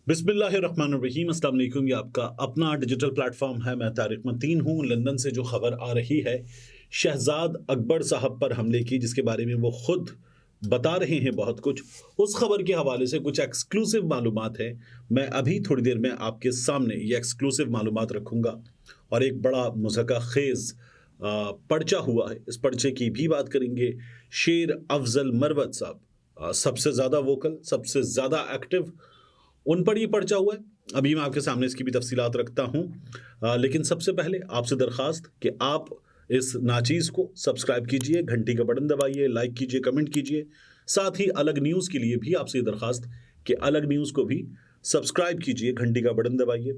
बिस्मिल्लाहिर्रहमानिर्रहीम, अस्सलाम वालेकुम। ये आपका अपना डिजिटल प्लेटफॉर्म है। मैं तारिक मतीन हूँ। लंदन से जो खबर आ रही है शहजाद अकबर साहब पर हमले की, जिसके बारे में वो खुद बता रहे हैं बहुत कुछ, उस खबर के हवाले से कुछ एक्सक्लूसिव मालूमात है। मैं अभी थोड़ी देर में आपके सामने ये एक्सक्लूसिव मालूमात रखूंगा और एक बड़ा मुज़क्का खेज पर्चा हुआ है, इस पर्चे की भी बात करेंगे। शेर अफजल मरवत साहब, सबसे ज़्यादा वोकल, सबसे ज़्यादा एक्टिव, उन पर ये पर्चा हुआ है। अभी मैं आपके सामने इसकी भी तफसीलात रखता हूँ, लेकिन सबसे पहले आपसे दरख्वास्त कि आप इस नाचीज़ को सब्सक्राइब कीजिए, घंटी का बटन दबाइए, लाइक कीजिए, कमेंट कीजिए। साथ ही अलग न्यूज़ के लिए भी आपसे दरख्वास्त कि अलग न्यूज़ को भी सब्सक्राइब कीजिए, घंटी का बटन दबाइए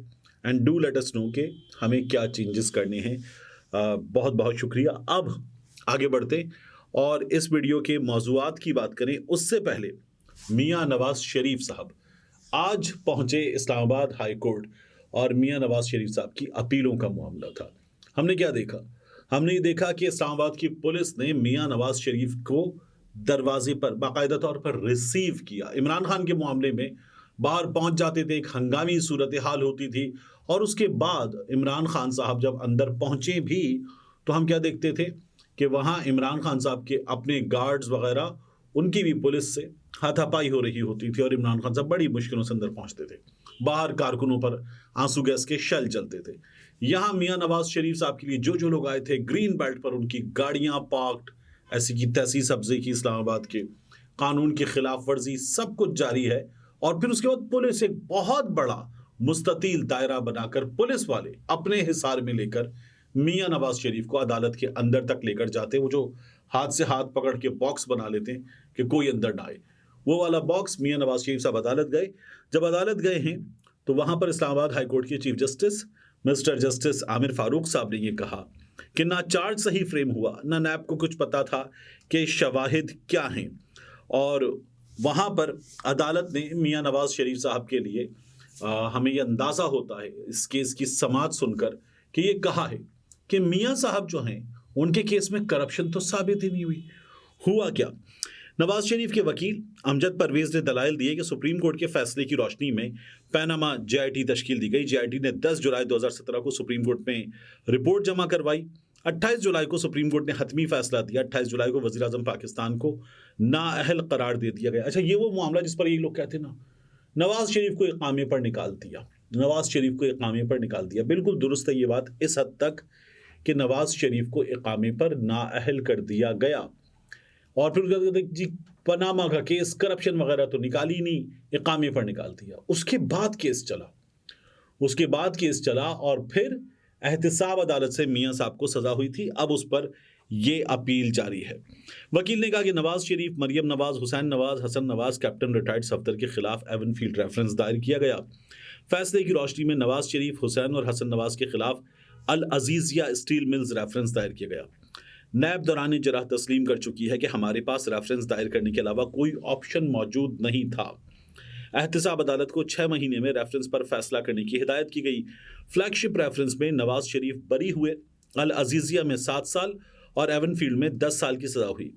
and do let us know कि हमें क्या चेंजेस करने हैं। बहुत बहुत शुक्रिया। अब आगे बढ़ते और इस वीडियो के मौज़ूआत की बात करें उससे पहले मियां नवाज शरीफ साहब आज पहुंचे इस्लामाबाद हाई कोर्ट और मियां नवाज शरीफ साहब की अपीलों का मामला था। हमने क्या देखा? हमने ये देखा कि इस्लामाबाद की पुलिस ने मियां नवाज शरीफ को दरवाजे पर बाकायदा तौर पर रिसीव किया। इमरान खान के मामले में बाहर पहुंच जाते थे, एक हंगामी सूरत हाल होती थी और उसके बाद इमरान खान साहब जब अंदर पहुंचे भी तो हम क्या देखते थे कि वहां इमरान खान साहब के अपने गार्ड्स वगैरह, उनकी भी पुलिस से हाथापाई हो रही होती थी और इमरान खान साहब बड़ी मुश्किलों से अंदर पहुंचते थे। बाहर कारकुनों पर आंसू गैस के शेल चलते थे। यहां मियां नवाज शरीफ साहब के लिए जो जो लोग आए थे, ग्रीन बेल्ट पर उनकी गाड़ियां पार्क्ड, ऐसी की तैसी सब्जी की, इस्लामाबाद के कानून की खिलाफ वर्जी, सब कुछ जारी है। और फिर उसके बाद पुलिस एक बहुत बड़ा मुस्ततील दायरा बनाकर पुलिस वाले अपने हिसार में लेकर मियां नवाज शरीफ को अदालत के अंदर तक लेकर जाते। वो जो हाथ से हाथ पकड़ के बॉक्स बना लेते हैं कि कोई अंदर ना आए, वो वाला बॉक्स मियां नवाज शरीफ साहब अदालत गए। जब अदालत गए हैं तो वहां पर इस्लामाबाद हाई कोर्ट के chief justice mister justice Aamir Farooq साहब ने ये कहा कि ना चार्ज सही फ्रेम हुआ, ना नैब को कुछ पता था कि शवाहिद क्या हैं। और वहां पर अदालत ने मियां नवाज शरीफ साहब के लिए हमें यह अंदाजा होता है इस केस की समाअत सुनकर कि ये कहा है कि मियां साहब जो हैं उनके केस में करप्शन तो साबित ही नहीं हुई। हुआ क्या? नवाज शरीफ के वकील अमजद परवेज ने दलाइल दिए कि सुप्रीम कोर्ट के फैसले की रोशनी में पैनामा जेआईटी तश्कील दी गई। जेआईटी ने 10 जुलाई 2017 को सुप्रीम कोर्ट में रिपोर्ट जमा करवाई। 28 जुलाई को सुप्रीम कोर्ट ने हतमी फैसला दिया। 28 जुलाई को वजीर आजम पाकिस्तान को नाअहल करार दे दिया गया। अच्छा, ये वो मामला जिस पर ये लोग कहते ना नवाज शरीफ को इकामे पर निकाल दिया, नवाज शरीफ को इकामे पर निकाल दिया। बिल्कुल दुरुस्त है ये बात इस हद तक कि नवाज शरीफ को इकामे पर नाअहल कर दिया गया। और फिर जी पनामा का केस, करप्शन वगैरह तो निकाली नहीं, इकामे पर निकाल दिया। उसके बाद केस चला, उसके बाद केस चला और फिर एहतिसाब अदालत से मियां साहब को सजा हुई थी। अब उस पर ये अपील जारी है। वकील ने कहा कि नवाज शरीफ, मरियम नवाज, हुसैन नवाज, हसन नवाज, कैप्टन रिटायर्ड सफदर के खिलाफ एवनफील्ड रेफरेंस दायर किया गया। फैसले की रोशनी में नवाज शरीफ, हुसैन और हसन नवाज के खिलाफ अल अजीजिया स्टील मिल्स रेफरेंस दायर किया गया। नैब दौरान जराह तस्लीम कर चुकी है कि हमारे पास रेफरेंस दायर करने के अलावा कोई ऑप्शन मौजूद नहीं था। एहतिसाब अदालत को 6 महीने में रेफरेंस पर फैसला करने की हिदायत की गई। फ्लैगशिप रेफरेंस में नवाज शरीफ बरी हुए। अल अजीजिया में 7 साल और एवनफील्ड में 10 साल की सजा हुई।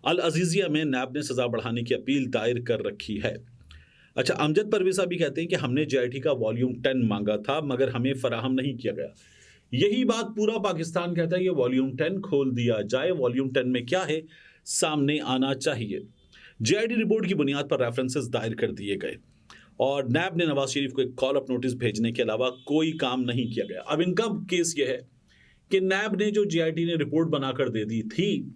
अल अजीजिया में नैब ने सजा बढ़ाने की अपील दायर कर रखी है। अच्छा, अमजद परवेज साहब भी कहते हैं कि हमने जेआईटी का वॉल्यूम 10 मांगा था मगर हमें फराहम नहीं किया गया। यही बात पूरा पाकिस्तान कहता है, ये वॉल्यूम 10 खोल दिया जाए। वॉल्यूम 10 में क्या है सामने आना चाहिए। जेआईटी रिपोर्ट की बुनियाद पर रेफरेंसेस दायर कर दिए गए और नैब ने नवाज शरीफ को एक कॉल अप नोटिस भेजने के अलावा कोई काम नहीं किया गया। अब इनका केस ये है कि नैब ने जो जेआईटी ने रिपोर्ट बनाकर दे दी थी,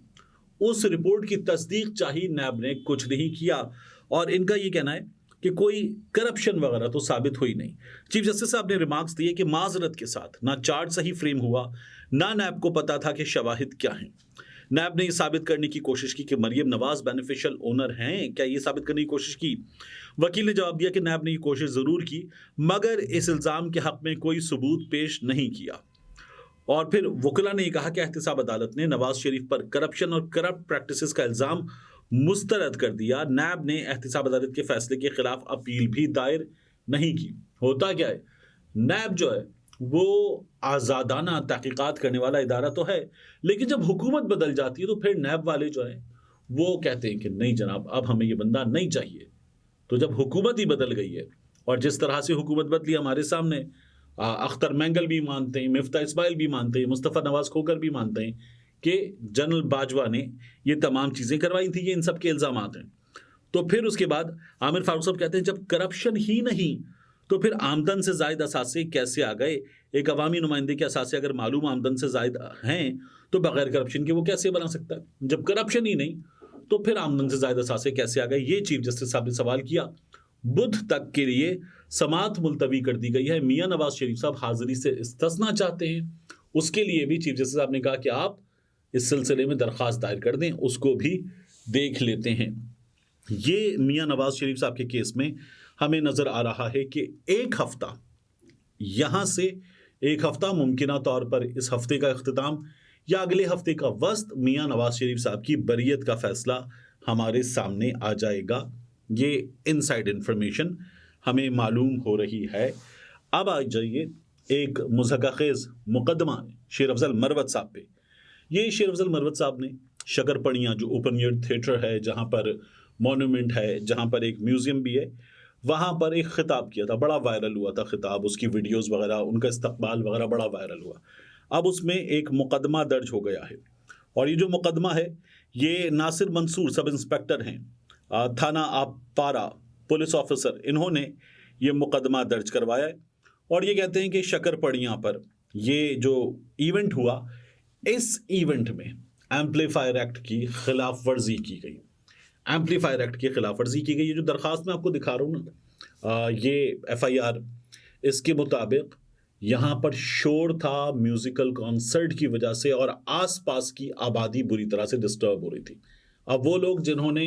उस रिपोर्ट की तस्दीक चाहिए, नैब ने कुछ नहीं किया। और इनका ये कहना है कि कोई करप्शन वगैरह तो साबित हुई नहीं। चीफ जस्टिस साहब ने रिमार्क्स दिए कि माजरत के साथ ना चार्ज सही फ्रेम हुआ, ना नैब को पता था कि शवाहिद क्या हैं। नैब ने यह साबित करने की कोशिश की कि मरियम नवाज बेनिफिशियल ओनर हैं, क्या ये साबित करने की कोशिश की? वकील ने जवाब दिया कि नैब ने ये कोशिश जरूर की मगर इस इल्जाम के हक में कोई सबूत पेश नहीं किया। और फिर वकीला ने यह कहा कि एहतिसाब अदालत ने नवाज शरीफ पर करप्शन और करप्ट प्रैक्टिसेस का इल्जाम मुस्तरद कर दिया। नैब ने एहतिसाब अदालत के फैसले के खिलाफ अपील भी दायर नहीं की। होता क्या है, नैब जो है वो आज़ादाना तहकीकात करने वाला इदारा तो है, लेकिन जब हुकूमत बदल जाती है तो फिर नैब वाले जो हैं वो कहते हैं कि नहीं जनाब, अब हमें ये बंदा नहीं चाहिए। तो जब हुकूमत ही बदल गई है और जिस तरह से हुकूमत बदली हमारे सामने, अख्तर मैंगल भी मानते हैं, मिफ्ता इस्माइल भी मानते हैं, मुस्तफ़ा नवाज़ खोखर भी मानते हैं कि जनरल बाजवा ने ये तमाम चीज़ें करवाई थी, ये इन सब के इल्ज़ामात हैं। तो फिर उसके बाद आमिर फारूक साहब कहते हैं जब करप्शन ही नहीं तो फिर आमदन से ज़ायद असासे कैसे आ गए? एक अवामी नुमाइंदे के असासे अगर मालूम आमदन से ज़ायद हैं तो बगैर करप्शन के वो कैसे बना सकता है? जब करप्शन ही नहीं तो फिर आमदन से ज़ायद असासे कैसे आ गए? ये चीफ जस्टिस साहब ने सवाल किया। बुध तक के लिए समात मुलतवी कर दी गई है। मियां नवाज शरीफ साहब हाजिरी से इस्तिस्ना चाहते हैं, उसके लिए भी चीफ जस्टिस साहब ने कहा कि आप इस सिलसिले में दरख्वास्त दायर कर दें, उसको भी देख लेते हैं। ये मियां नवाज शरीफ साहब के केस में हमें नजर आ रहा है कि एक हफ्ता यहां से एक हफ्ता मुमकिना तौर पर इस हफ्ते का इख्तिताम या अगले हफ्ते का वस्त मियां नवाज शरीफ साहब की बरियत का फैसला हमारे सामने आ जाएगा। ये इनसाइड इंफॉर्मेशन हमें मालूम हो रही है। अब आ जाइए एक मुज़हक़ाखेज़ मुकदमा शेर अफजल मरवत साहब पे। ये शेर अफजल मरवत साहब ने शकरपड़ियाँ जो ओपन एयर थिएटर है, जहाँ पर मॉन्यूमेंट है, जहाँ पर एक म्यूज़ियम भी है, वहाँ पर एक ख़िताब किया था, बड़ा वायरल हुआ था ख़िताब, उसकी वीडियोस वगैरह, उनका इस्तक़बाल वगैरह बड़ा वायरल हुआ। अब उसमें एक मुकदमा दर्ज हो गया है और ये जो मुकदमा है ये नासिर मंसूर सब इंस्पेक्टर हैं, थाना आपारा पुलिस ऑफिसर, इन्होंने ये मुकदमा दर्ज करवाया है और ये कहते हैं कि शकरपड़ियाँ पर ये जो इवेंट हुआ, इस इवेंट में एम्पलीफायर एक्ट की खिलाफ वर्जी की गई। एम्पलीफायर एक्ट की खिलाफ वर्जी की गई। ये जो दरख्वास्त मैं आपको दिखा रहा हूँ ना, ये FIR, इसके मुताबिक यहाँ पर शोर था म्यूजिकल कॉन्सर्ट की वजह से और आसपास की आबादी बुरी तरह से डिस्टर्ब हो रही थी। अब वो लोग जिन्होंने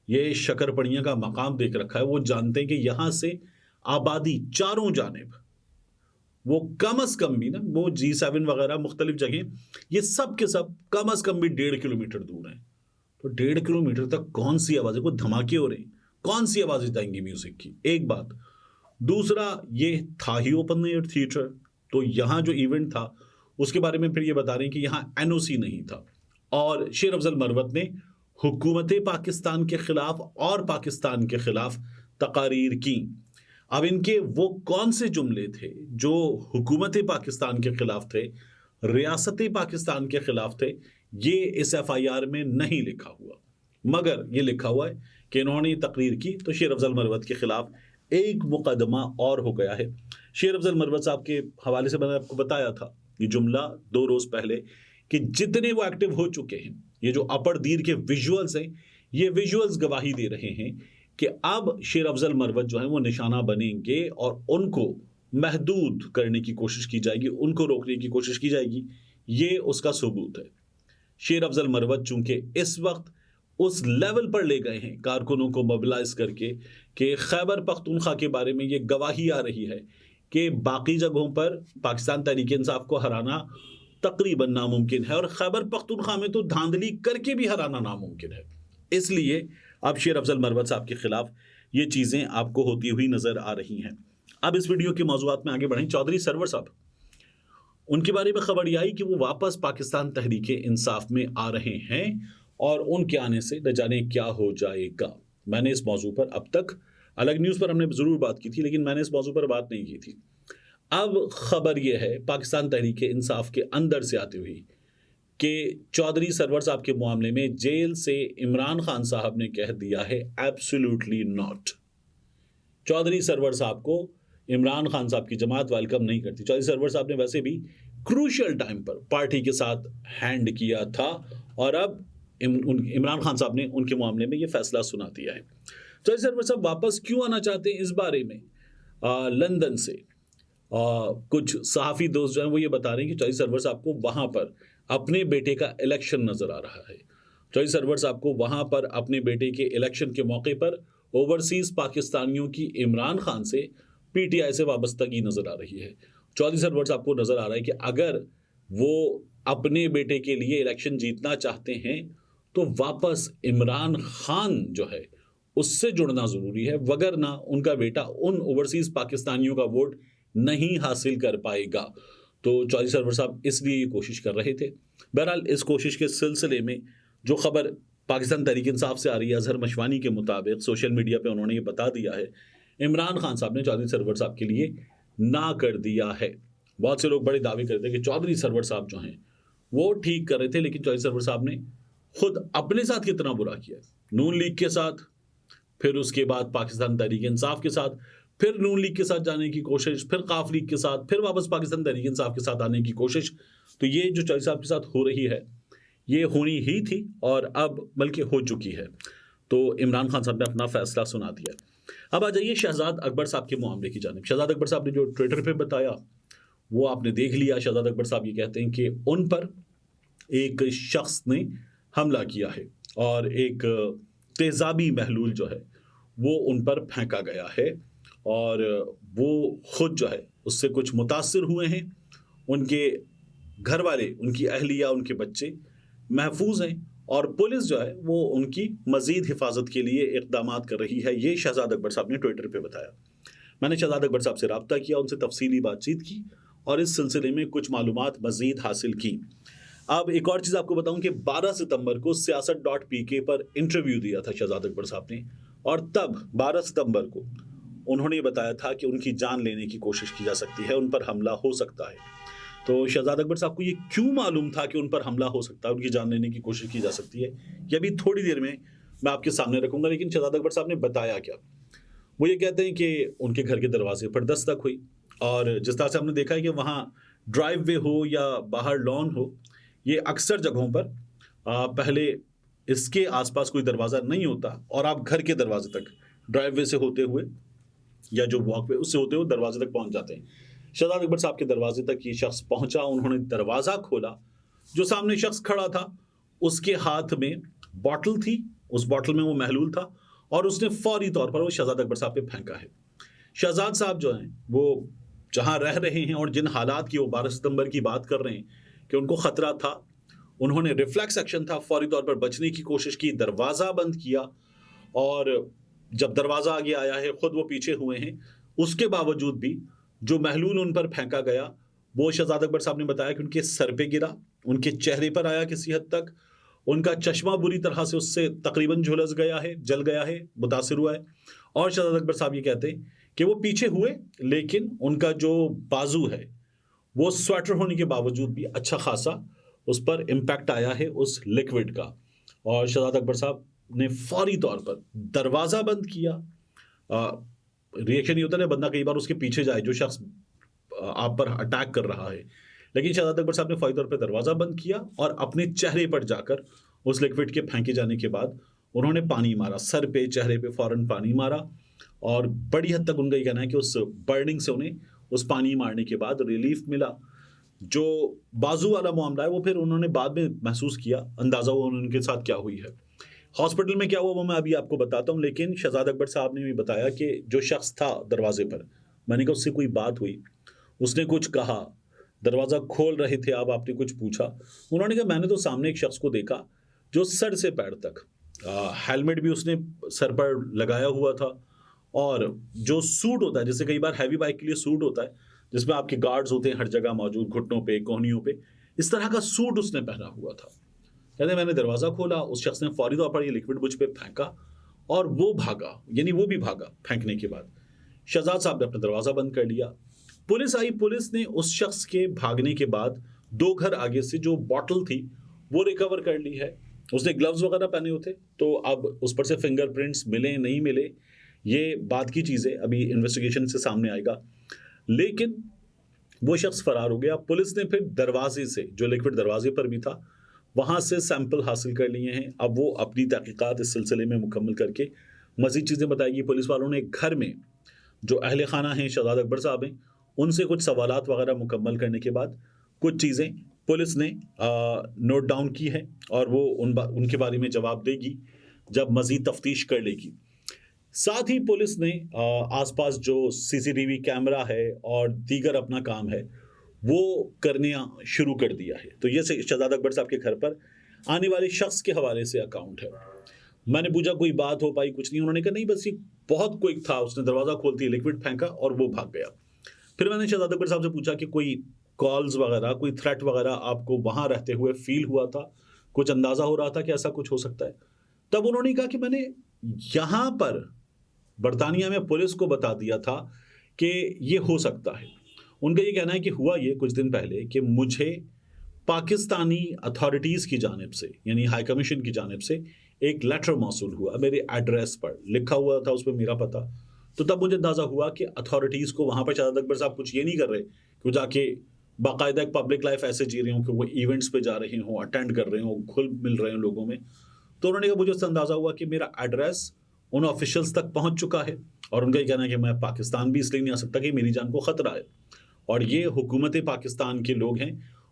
ये शकरपड़ियाँ का मकाम देख रखा है वो जानते हैं कि यहाँ से आबादी चारों जानिब, वो कम अज कम भी ना, वो G7 वगैरह मुख्तलिफ जगह, ये सब के सब कम अज कम भी 1.5 किलोमीटर दूर हैं। तो 1.5 किलोमीटर तक कौन सी आवाज़ें, कोई धमाके हो रहे हैं, कौन सी आवाज़ें जाएंगी म्यूजिक की? एक बात। दूसरा, ये था ही ओपन एयर थिएटर, तो यहाँ जो इवेंट था उसके बारे में फिर ये बता रहे हैं कि यहाँ NOC नहीं था। और शेर अफजल मरवत ने हुकूमत पाकिस्तान के खिलाफ और पाकिस्तान के खिलाफ तकारीर की। अब इनके वो कौन से जुमले थे जो हुकूमत पाकिस्तान के खिलाफ थे, रियासत पाकिस्तान के खिलाफ थे, ये इस FIR में नहीं लिखा हुआ, मगर ये लिखा हुआ है कि इन्होंने तकरीर की। तो शेर अफजल मरवत के खिलाफ एक मुकदमा और हो गया है। शेर अफजल मरवत साहब के हवाले से मैंने आपको बताया था ये जुमला 2 रोज पहले कि जितने वो एक्टिव हो चुके हैं, ये जो अपर दीर के विजुअल्स हैं, ये विजुअल्स गवाही दे रहे हैं कि अब शेर अफजल मरवत जो है वो निशाना बनेंगे और उनको महदूद करने की कोशिश की जाएगी, उनको रोकने की कोशिश की जाएगी। ये उसका सबूत है। शेर अफजल मरवत चूंकि इस वक्त उस लेवल पर ले गए हैं कारकुनों को मोबिलाइज करके कि खैबर पख्तूनख्वा के बारे में ये गवाही आ रही है कि बाकी जगहों पर पाकिस्तान तहरीक इंसाफ को हराना तकरीबन नामुमकिन है और खैबर पख्तूनख्वा में तो धांधली करके भी हराना नामुमकिन है। इसलिए अब शेर अफजल मरवत साहब के खिलाफ ये चीज़ें आपको होती हुई नजर आ रही हैं। अब इस वीडियो के मौज़ूआत में आगे बढ़ें। चौधरी सरवर साहब, उनके बारे में खबर यह आई कि वो वापस पाकिस्तान तहरीक इंसाफ में आ रहे हैं और उनके आने से न जाने क्या हो जाएगा। मैंने इस मौजू पर अब तक अलग न्यूज़ पर हमने ज़रूर बात की थी, लेकिन मैंने इस मौजू पर बात नहीं की थी। अब खबर यह है पाकिस्तान तहरीक इंसाफ के अंदर से आती हुई कि चौधरी सरवर साहब के मामले में जेल से इमरान खान साहब ने कह दिया है एब्सोल्युटली नॉट। चौधरी सरवर साहब को इमरान खान साहब की जमात वेलकम नहीं करती। चौधरी सरवर साहब ने वैसे भी क्रूशियल टाइम पर पार्टी के साथ हैंड किया था और अब इमरान खान साहब ने उनके मामले में ये फैसला सुना दिया है। चौधरी सरवर साहब वापस क्यों आना चाहते हैं, इस बारे में लंदन से कुछ सहाफ़ी दोस्त जो हैं वो ये बता रहे हैं कि चौधरी सरवर साहब को वहाँ पर अपने बेटे का इलेक्शन नज़र आ रहा है। चौधरी सरवर साहब को वहाँ पर अपने बेटे के इलेक्शन के मौके पर ओवरसीज़ पाकिस्तानियों की इमरान खान से PTI से वाबस्तगी नज़र आ रही है। चौधरी सरवर साहब को नज़र आ रहा है कि अगर वो अपने बेटे के लिए इलेक्शन जीतना चाहते हैं तो वापस इमरान खान जो है उससे जुड़ना ज़रूरी है, वगरना उनका बेटा उन ओवरसीज़ पाकिस्तानियों का वोट नहीं हासिल कर पाएगा। तो चौधरी सरवर साहब इसलिए ये कोशिश कर रहे थे। बहरहाल इस कोशिश के सिलसिले में जो खबर पाकिस्तान तहरीक इंसाफ से आ रही है, अजहर मशवानी के मुताबिक सोशल मीडिया पे उन्होंने ये बता दिया है इमरान खान साहब ने चौधरी सरवर साहब के लिए ना कर दिया है। बहुत से लोग बड़े दावे करते हैं कि चौधरी सरवर साहब जो हैं वो ठीक कर रहे थे, लेकिन चौधरी सरवर साहब ने खुद अपने साथ कितना बुरा किया। नून लीग के साथ, फिर उसके बाद पाकिस्तान तहरीक इंसाफ के साथ, फिर नून लीग के साथ जाने की कोशिश, फिर काफ लीग के साथ, फिर वापस पाकिस्तान तहरीक इंसाफ के साथ आने की कोशिश। तो ये जो चौधरी साहब के साथ हो रही है ये होनी ही थी और अब बल्कि हो चुकी है। तो इमरान खान साहब ने अपना फैसला सुना दिया। अब आ जाइए शहजाद अकबर साहब के मामले की जानिब। शहजाद अकबर साहब ने जो ट्विटर पे बताया वो आपने देख लिया। शहजाद अकबर साहब ये कहते हैं कि उन पर एक शख्स ने हमला किया है और एक तेज़ाबी महलूल जो है वो उन पर फेंका गया है और वो खुद जो है उससे कुछ मुतासिर हुए हैं। उनके घर वाले, उनकी अहलिया, उनके बच्चे महफूज हैं और पुलिस जो है वो उनकी मजीद हिफाजत के लिए इक़दामात कर रही है। ये शहजाद अकबर साहब ने ट्विटर पे बताया। मैंने शहजाद अकबर साहब से रब्ता किया, उनसे तफसीली बातचीत की और इस सिलसिले में कुछ मालूमात मजीद हासिल की। अब एक और चीज़ आपको बताऊं कि 12 सितंबर को सियासत.pk पर इंटरव्यू दिया था शहजाद अकबर साहब ने और तब 12 सितंबर को उन्होंने बताया था कि उनकी जान लेने की कोशिश की जा सकती है, उन पर हमला हो सकता है। तो शहजाद अकबर साहब को ये क्यों मालूम था कि उन पर हमला हो सकता है, उनकी जान लेने की कोशिश की जा सकती है, ये अभी थोड़ी देर में मैं आपके सामने रखूंगा। लेकिन शहजाद अकबर साहब ने बताया क्या, वो ये कहते हैं कि उनके घर के दरवाजे पर दस्तक हुई और जिस तरह से हमने देखा है कि वहाँ ड्राइव वे हो या बाहर लॉन हो, ये अक्सर जगहों पर पहले इसके आसपास कोई दरवाज़ा नहीं होता और आप घर के दरवाजे तक ड्राइव वे से होते हुए या जो वॉक वे उससे होते हुए दरवाजे तक पहुंच जाते हैं। शहजाद अकबर साहब के दरवाजे तक ये शख्स पहुंचा, उन्होंने दरवाज़ा खोला, जो सामने शख्स खड़ा था उसके हाथ में बॉटल थी, उस बॉटल में वो महलूल था और उसने फौरी तौर पर वो शहजाद अकबर साहब पे फेंका है। शहजाद साहब जो हैं वो जहाँ रह रहे हैं और जिन हालात की वो 12 सितंबर की बात कर रहे हैं कि उनको ख़तरा था, उन्होंने रिफ्लेक्स एक्शन था, फौरी तौर पर बचने की कोशिश की, दरवाज़ा बंद किया और जब दरवाज़ा आगे आया है खुद वो पीछे हुए हैं। उसके बावजूद भी जो महलूल उन पर फेंका गया वो शहजाद अकबर साहब ने बताया कि उनके सर पे गिरा, उनके चेहरे पर आया किसी हद तक, उनका चश्मा बुरी तरह से उससे तकरीबन झुलस गया है, जल गया है, मुतासिर हुआ है। और शहजाद अकबर साहब ये कहते हैं कि वो पीछे हुए लेकिन उनका जो बाजू है वो स्वेटर होने के बावजूद भी अच्छा खासा उस पर इम्पैक्ट आया है उस लिक्विड का। और शहजाद अकबर साहब ने फौरी तौर पर दरवाज़ा बंद किया। रिएक्शन ये होता है ना, बंदा कई बार उसके पीछे जाए जो शख्स आप पर अटैक कर रहा है, लेकिन शहजाद अकबर साहब ने फौरी तौर पर दरवाज़ा बंद किया और अपने चेहरे पर जाकर उस लिक्विड के फेंके जाने के बाद उन्होंने पानी मारा, सर पे, चेहरे पे फ़ौरन पानी मारा और बड़ी हद तक उनका ये कहना है कि उस बर्निंग से उन्हें उस पानी मारने के बाद रिलीफ मिला। जो बाजू वाला मामला है वो फिर उन्होंने बाद में महसूस किया, अंदाज़ा हुआ उनके साथ क्या हुई है। हॉस्पिटल में क्या हुआ वो मैं अभी आपको बताता हूँ, लेकिन शहजाद अकबर साहब ने भी बताया कि जो शख्स था दरवाजे पर, मैंने कहा उससे कोई बात हुई, उसने कुछ कहा, दरवाज़ा खोल रहे थे आपने कुछ पूछा, उन्होंने कहा मैंने तो सामने एक शख्स को देखा जो सर से पैर तक, हेलमेट भी उसने सर पर लगाया हुआ था और जो सूट होता है, जैसे कई बार हैवी बाइक के लिए सूट होता है जिसमें आपके गार्ड्स होते हैं हर जगह मौजूद, घुटनों पे, कोहनियों पे, इस तरह का सूट उसने पहना हुआ था। कहते मैंने दरवाज़ा खोला, उस शख्स ने फौरी तौर पर ये लिक्विड मुझ पे फेंका और वो भागा, यानी वो भी भागा फेंकने के बाद। शहजाद साहब ने अपना दरवाज़ा बंद कर लिया। पुलिस आई, पुलिस ने उस शख्स के भागने के बाद 2 घर आगे से जो बॉटल थी वो रिकवर कर ली है। उसने ग्लव्स वगैरह पहने हुए थे, तो अब उस पर से फिंगरप्रिंट्स मिले नहीं मिले ये बात की चीज़ है, अभी इन्वेस्टिगेशन से सामने आएगा। लेकिन वो शख्स फरार हो गया। पुलिस ने फिर दरवाजे से, जो लिक्विड दरवाजे पर भी था, वहाँ से सैंपल हासिल कर लिए हैं। अब वो अपनी तहकीकात इस सिलसिले में मुकम्मल करके मज़ीद चीज़ें बताएगी। पुलिस वालों ने घर में जो अहले खाना हैं, शहजाद अकबर साहब हैं, उनसे कुछ सवालात वगैरह मुकम्मल करने के बाद कुछ चीज़ें पुलिस ने नोट डाउन की हैं और वो उनके बारे में जवाब देगी जब मज़ीद तफ्तीश कर लेगी। साथ ही पुलिस ने आसपास जो सीसीटीवी कैमरा है और दीगर अपना काम है वो करने शुरू कर दिया है। तो ये शहजाद अकबर साहब के घर पर आने वाले शख्स के हवाले से अकाउंट है। मैंने पूछा कोई बात हो पाई, कुछ नहीं। उन्होंने कहा नहीं, बस ये बहुत क्विक था, उसने दरवाज़ा खोलते ही लिक्विड फेंका और वो भाग गया। फिर मैंने शहजाद अकबर साहब से पूछा कि कोई कॉल्स वगैरह, कोई थ्रेट वगैरह आपको वहाँ रहते हुए फील हुआ था, कुछ अंदाज़ा हो रहा था कि ऐसा कुछ हो सकता है? तब उन्होंने कहा कि मैंने यहाँ पर बरतानिया में पुलिस को बता दिया था कि ये हो सकता है। उनका ये कहना है कि हुआ ये कुछ दिन पहले कि मुझे पाकिस्तानी अथॉरिटीज़ की जानिब से, यानी हाई कमीशन की जानिब से एक लेटर मौसूल हुआ मेरे एड्रेस पर, लिखा हुआ था उस पर मेरा पता। तो तब मुझे अंदाज़ा हुआ कि अथॉरिटीज़ को वहाँ पर शहजाद अकबर साहब कुछ ये नहीं कर रहे कि वो जाके बाकायदा एक पब्लिक लाइफ ऐसे जी रहे हों कि वो इवेंट्स पे जा रहे हों, अटेंड कर रहे हों, घुल मिल रहे हों लोगों में। तो उन्होंने कहा, मुझे उससे अंदाज़ा हुआ कि मेरा एड्रेस उन ऑफिशियल्स तक पहुँच चुका है और उनका ये कहना है कि मैं पाकिस्तान भी इसलिए नहीं आ सकता कि मेरी जान को ख़तरा है और ये हुकूमत पाकिस्तान के लोग हैं।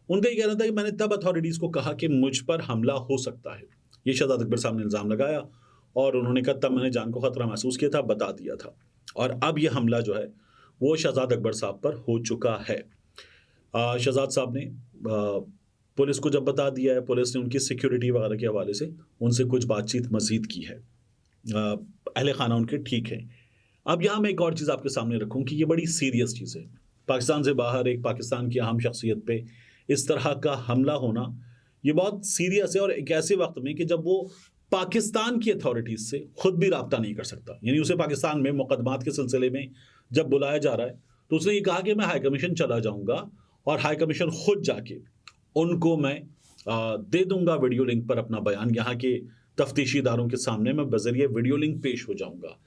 उनका ये कहना था कि मैंने तब अथॉरिटीज़ को कहा कि मुझ पर हमला हो सकता है। ये शहजाद अकबर साहब ने इल्ज़ाम लगाया और उन्होंने कहा तब मैंने जान को ख़तरा महसूस किया था, बता दिया था। और अब ये हमला जो है वो शहजाद अकबर साहब पर हो चुका है। शहजाद साहब ने पुलिस को जब बता दिया है, पुलिस ने उनकी सिक्योरिटी वगैरह के हवाले से उनसे कुछ बातचीत मज़ीद की है। अहले खाना उनके ठीक हैं। अब यहाँ मैं एक और चीज़ आपके सामने रखूँ कि ये बड़ी सीरियस चीज़ है। पाकिस्तान से बाहर एक पाकिस्तान की अहम शख्सियत पे इस तरह का हमला होना ये बहुत सीरियस है और एक ऐसे वक्त में कि जब वो पाकिस्तान की अथॉरिटीज़ से खुद भी रब्ता नहीं कर सकता। यानी उसे पाकिस्तान में मुकदमात के सिलसिले में जब बुलाया जा रहा है तो उसने ये कहा कि मैं हाई कमीशन चला जाऊँगा और हाई कमीशन खुद जाके उनको मैं दे दूंगा वीडियो लिंक पर अपना बयान, यहाँ के तफ्तीशी इदारों के सामने मैं बजरिए वीडियो लिंक पेश हो जाऊंगा।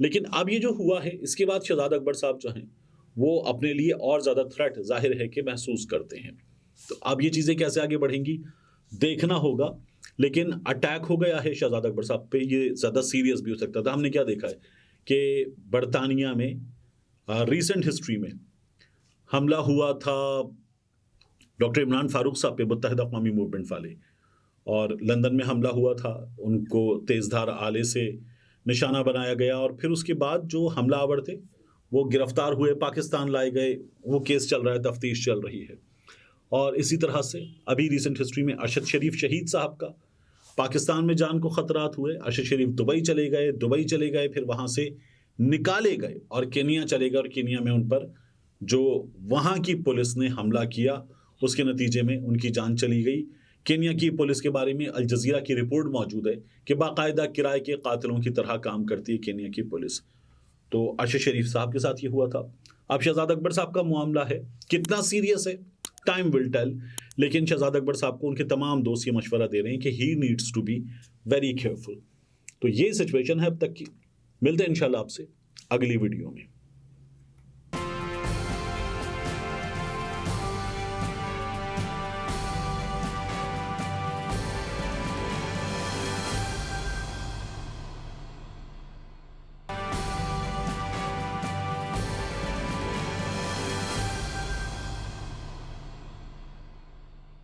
लेकिन अब ये जो हुआ है इसके बाद शहजाद अकबर साहब जो हैं वो अपने लिए और ज़्यादा थ्रेट जाहिर है कि महसूस करते हैं। तो अब ये चीज़ें कैसे आगे बढ़ेंगी देखना होगा। लेकिन अटैक हो गया है शहजाद अकबर साहब पे, ये ज़्यादा सीरियस भी हो सकता था। हमने क्या देखा है कि बरतानिया में रिसेंट हिस्ट्री में हमला हुआ था डॉक्टर इमरान फारूक साहब पे, मुत्तहिदा अक़वामी मूवमेंट वाले, और लंदन में हमला हुआ था, उनको तेज़धार आले से निशाना बनाया गया और फिर उसके बाद जो हमलावर थे वो गिरफ्तार हुए, पाकिस्तान लाए गए, वो केस चल रहा है, तफ्तीश चल रही है। और इसी तरह से अभी रिसेंट हिस्ट्री में अरशद शरीफ शहीद साहब का पाकिस्तान में जान को ख़तरात हुए। अरशद शरीफ दुबई चले गए, फिर वहाँ से निकाले गए और केनिया चले गए और केनिया में उन पर जो वहाँ की पुलिस ने हमला किया उसके नतीजे में उनकी जान चली गई। केनिया की पुलिस के बारे में अल जज़ीरा की रिपोर्ट मौजूद है कि बाकायदा किराए के कातिलों की तरह काम करती है केनिया की पुलिस। तो अरशद शरीफ साहब के साथ ये हुआ था। अब शहजाद अकबर साहब का मामला है, कितना सीरियस है टाइम विल टेल, लेकिन शहजाद अकबर साहब को उनके तमाम दोस्त ये मशवरा दे रहे हैं कि he needs to be very careful. तो ये सिचुएशन है अब तक की। मिलते हैं इंशाल्लाह आपसे अगली वीडियो में।